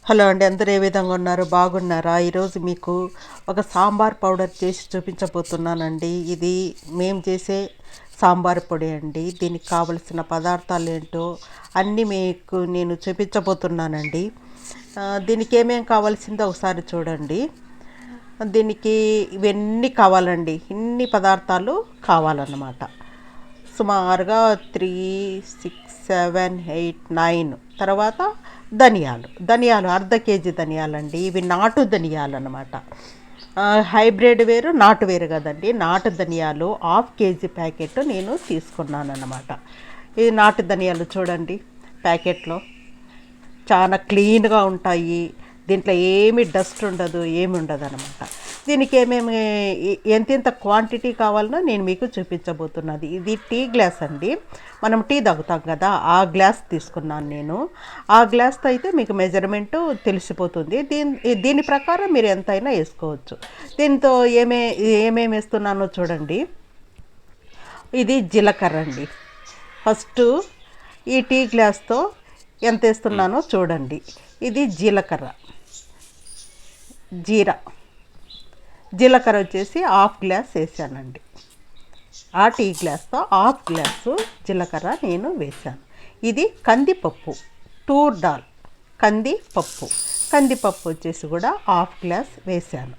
Hello అండి, అందరూ ఏ విధంగా ఉన్నారు? బాగున్నారా? ఈరోజు మీకు ఒక సాంబార్ పౌడర్ చేసి చూపించబోతున్నానండి. ఇది మేము చేసే సాంబార్ పొడి అండి. దీనికి కావలసిన పదార్థాలు ఏంటో అన్నీ మీకు నేను చూపించబోతున్నానండి. దీనికి ఏమేమి కావాల్సిందో ఒకసారి చూడండి. దీనికి ఇవన్నీ కావాలండి, ఇన్ని పదార్థాలు కావాలన్నమాట. సుమారుగా 3, 6, 7, 8, 9. తర్వాత ధనియాలు అర్ధ కేజీ ధనియాలండి. ఇవి నాటు ధనియాలు అన్నమాట. హైబ్రిడ్ వేరు, నాటు వేరు కదండి. నాటు ధనియాలు 1/2 కేజీ ప్యాకెట్ నేను తీసుకున్నాను అన్నమాట. ఈ నాటు ధనియాలు చూడండి, ప్యాకెట్లో చాలా క్లీన్గా ఉంటాయి. దీంట్లో ఏమి డస్ట్ ఉండదు, ఏమి ఉండదు అనమాట. దీనికి ఏమేమి ఎంత క్వాంటిటీ కావాలనో నేను మీకు చూపించబోతున్నది. ఇది టీ గ్లాస్ అండి. మనం టీ తాగుతాం కదా, ఆ గ్లాస్ తీసుకున్నాను నేను. ఆ గ్లాస్తో అయితే మీకు మెజర్మెంటు తెలిసిపోతుంది. దీని ప్రకారం మీరు ఎంతైనా వేసుకోవచ్చు. దీంతో ఏమేమి వేస్తున్నానో చూడండి. ఇది జీలకర్ర అండి. ఫస్ట్ ఈ టీ గ్లాస్తో ఎంత వేస్తున్నానో చూడండి. ఇది జీలకర్ర వచ్చేసి 1/2 గ్లాస్ వేసానండి. ఆ టీ గ్లాస్తో 1/2 గ్లాసు జీలకర్ర నేను వేసాను. ఇది కందిపప్పు, టూర్ దాల్ కందిపప్పు వచ్చేసి కూడా 1/2 గ్లాస్ వేసాను.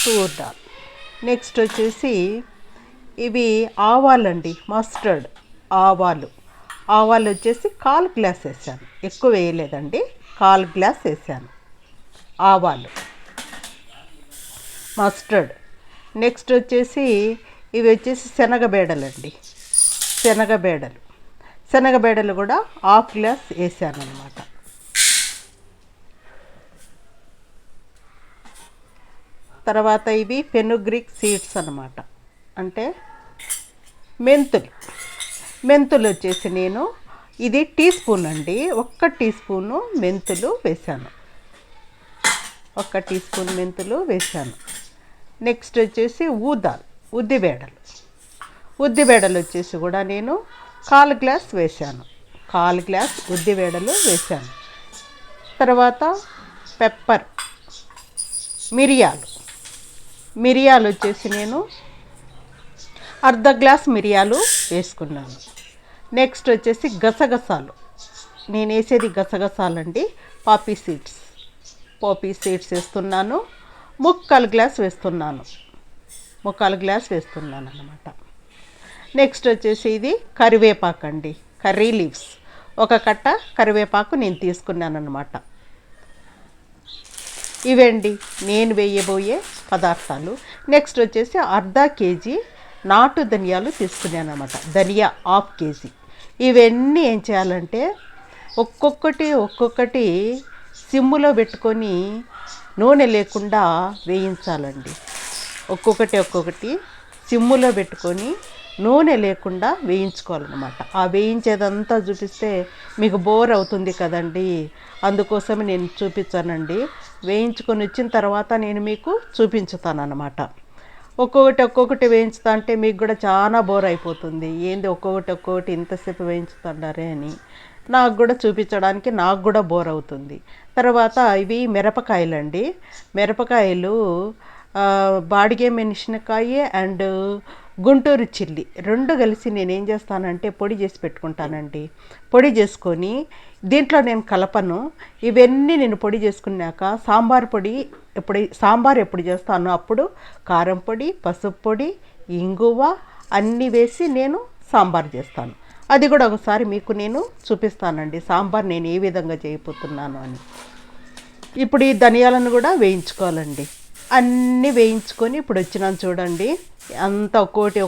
టూర్ దాల్. నెక్స్ట్ వచ్చేసి ఇవి ఆవాలండి, మస్టర్డ్ ఆవాలు వచ్చేసి 1/4 గ్లాస్ వేసాను. ఎక్కువ వేయలేదండి, 1/4 గ్లాస్ వేసాను ఆవాలు, మస్టర్డ్. నెక్స్ట్ వచ్చేసి ఇవి వచ్చేసి శనగబేడలండి. శనగబేడలు కూడా 1/2 గ్లాస్ వేసాను అనమాట. తర్వాత ఇవి ఫెనుగ్రిక్ సీడ్స్ అన్నమాట, అంటే మెంతులు వచ్చేసి నేను ఇది టీ స్పూన్ అండి. 1 టీ స్పూను మెంతులు వేసాను. 1 టీ స్పూన్ మెంతులు వేసాను. నెక్స్ట్ వచ్చేసి ఉద్దిబేడలు వచ్చేసి కూడా నేను 1/4 గ్లాస్ వేసాను. 1/4 గ్లాస్ ఉద్దిబేడలు వేసాను. తర్వాత పెప్పర్, మిరియాలు వచ్చేసి నేను 1/2 గ్లాస్ మిరియాలు వేసుకున్నాను. నెక్స్ట్ వచ్చేసి గసగసాలు, నేను వేసేది గసగసాలండి. పాపీ సీడ్స్ వేస్తున్నాను. 1/4 గ్లాస్ వేస్తున్నాను అన్నమాట. నెక్స్ట్ వచ్చేసి ఇది కరివేపాకు అండి, కర్రీ లీవ్స్. 1 కట్ట కరివేపాకు నేను తీసుకున్నాను అన్నమాట. ఇవండి నేను వేయబోయే పదార్థాలు. నెక్స్ట్ వచ్చేసి 1/2 కేజీ నాటు ధనియాలు తీసుకున్నాను అనమాట. ధనియా 1/2 కేజీ. ఇవన్నీ ఏం చేయాలంటే ఒక్కొక్కటి సిమ్ములో పెట్టుకొని నూనె లేకుండా వేయించాలండి. ఒక్కొక్కటి సిమ్ములో పెట్టుకొని నూనె లేకుండా వేయించుకోవాలన్నమాట. ఆ వేయించేదంతా చూపిస్తే మీకు బోర్ అవుతుంది కదండి, అందుకోసమే నేను చూపించానండి. వేయించుకొని వచ్చిన తర్వాత నేను మీకు చూపించుతాను అన్నమాట. ఒక్కొక్కటి వేయించుతా అంటే మీకు కూడా చాలా బోర్ అయిపోతుంది. ఏంది ఒక్కొక్కటి ఇంతసేపు వేయించుతున్నారే అని నాకు కూడా చూపించడానికి నాకు కూడా బోర్ అవుతుంది. తర్వాత ఇవి మిరపకాయలు బాడిగే మెణసినకాయ అండ్ గుంటూరు చిల్లి 2 కలిసి నేనేం చేస్తానంటే పొడి చేసి పెట్టుకుంటానండి. పొడి చేసుకొని దీంట్లో నేను కలపను. ఇవన్నీ నేను పొడి చేసుకున్నాక సాంబార్ ఎప్పుడు చేస్తానో అప్పుడు కారం పొడి, పసుపు పొడి, ఇంగువ అన్నీ వేసి నేను సాంబార్ చేస్తాను. అది కూడా ఒకసారి మీకు నేను చూపిస్తానండి, సాంబార్ నేను ఏ విధంగా చేయబోతున్నాను అని. ఇప్పుడు ఈ ధనియాలను కూడా వేయించుకోవాలండి. అన్నీ వేయించుకొని ఇప్పుడు వచ్చినాను చూడండి. అంతా ఒక్కోటి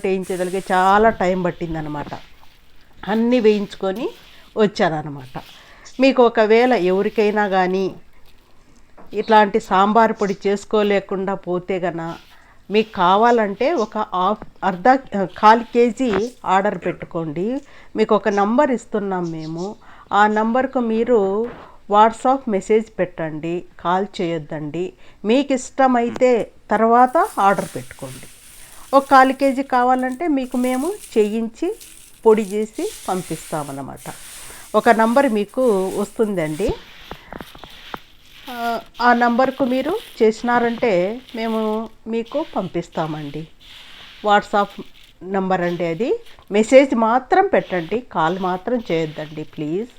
వేయించగలిగే చాలా టైం పట్టిందనమాట. అన్నీ వేయించుకొని వచ్చానమాట. మీకు ఒకవేళ ఎవరికైనా కానీ ఇట్లాంటి సాంబార్ పొడి చేసుకోలేకుండా పోతే మీకు కావాలంటే 1/4 కేజీ ఆర్డర్ పెట్టుకోండి. మీకు ఒక నంబర్ ఇస్తున్నాం మేము. ఆ నంబర్కు మీరు వాట్సాప్ మెసేజ్ పెట్టండి, కాల్ చేయొద్దండి. మీకు ఇష్టమైతే తర్వాత ఆర్డర్ పెట్టుకోండి. 1/4 కేజీ కావాలంటే మీకు మేము చేయించి పొడి చేసి పంపిస్తామన్నమాట. ఒక నంబర్ మీకు వస్తుందండి. ఆ నంబర్కు మీరు చేసినారంటే మేము మీకు పంపిస్తామండి. వాట్సాప్ నంబర్ అండి అది. మెసేజ్ మాత్రం పెట్టండి, కాల్ మాత్రం చేయొద్దండి ప్లీజ్.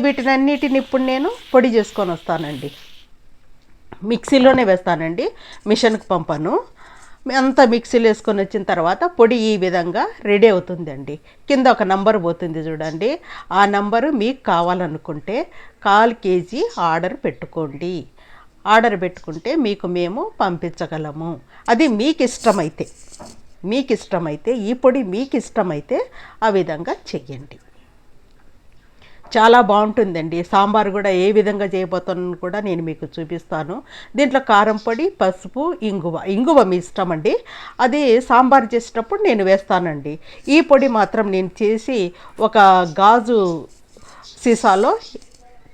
వీటినన్నిటిని ఇప్పుడు నేను పొడి చేసుకొని వస్తానండి. మిక్సీలోనే వేస్తానండి, మిషన్కి పంపను. అంతా మిక్సీలో వేసుకొని వచ్చిన తర్వాత పొడి ఈ విధంగా రెడీ అవుతుందండి. కింద ఒక నంబర్ పోతుంది చూడండి, ఆ నంబరు మీకు కావాలనుకుంటే 1/4 కేజీ ఆర్డర్ పెట్టుకోండి. ఆర్డర్ పెట్టుకుంటే మీకు మేము పంపించగలము. అది మీకు ఇష్టమైతే ఈ పొడి మీకు ఇష్టమైతే ఆ విధంగా చెయ్యండి. చాలా బాగుంటుందండి. సాంబార్ కూడా ఏ విధంగా చేయబోతున్నాను కూడా నేను మీకు చూపిస్తాను. దీంట్లో కారం పొడి, పసుపు, ఇంగువ మీ ఇష్టం అండి. అది సాంబార్ చేసేటప్పుడు నేను వేస్తానండి. ఈ పొడి మాత్రం నేను చేసి ఒక గాజు సీసాలో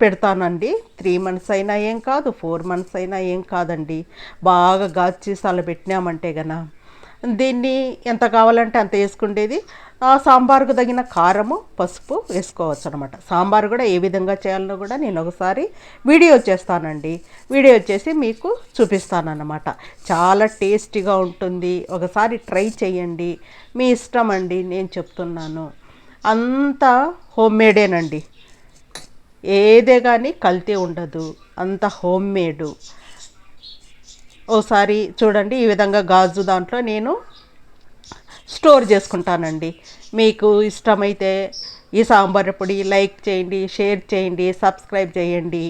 పెడతానండి. 3 మంత్స్ అయినా ఏం కాదు, 4 మంత్స్ అయినా ఏం కాదండి. బాగా గాజు సీసాలో పెట్టినామంటే గన దీన్ని ఎంత కావాలంటే అంత వేసుకుండేది. సాంబార్కు తగిన కారము, పసుపు వేసుకోవచ్చు అనమాట. సాంబార్ కూడా ఏ విధంగా చేయాలో కూడా నేను ఒకసారి వీడియో చేస్తానండి. వీడియో చేసి మీకు చూపిస్తానన్నమాట. చాలా టేస్టీగా ఉంటుంది. ఒకసారి ట్రై చేయండి. మీ ఇష్టం అండి, నేను చెప్తున్నాను. అంతా హోమ్ మేడేనండి. ఏదే కానీ కల్తీ ఉండదు, అంత హోమ్ మేడు. ఓసారి చూడండి, ఈ విధంగా గాజు దాంట్లో నేను స్టోర్ చేసుకుంటానండి. మీకు ఇష్టమైతే ఈ సాంబార్ పొడి లైక్ చేయండి, షేర్ చేయండి, సబ్స్క్రైబ్ చేయండి.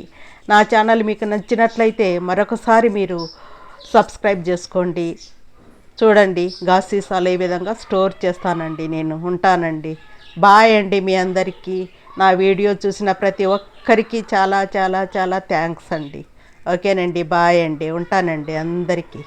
నా ఛానల్ మీకు నచ్చినట్లయితే మరొకసారి మీరు సబ్స్క్రైబ్ చేసుకోండి. చూడండి, గాజు సీసాలు ఏ విధంగా స్టోర్ చేస్తానండి. నేను ఉంటానండి. బాయ్ అండి మీ అందరికీ. నా వీడియో చూసిన ప్రతి ఒక్కరికి చాలా చాలా చాలా థ్యాంక్స్ అండి. ఓకేనండి, బాయ్ అండి, ఉంటానండి అందరికీ.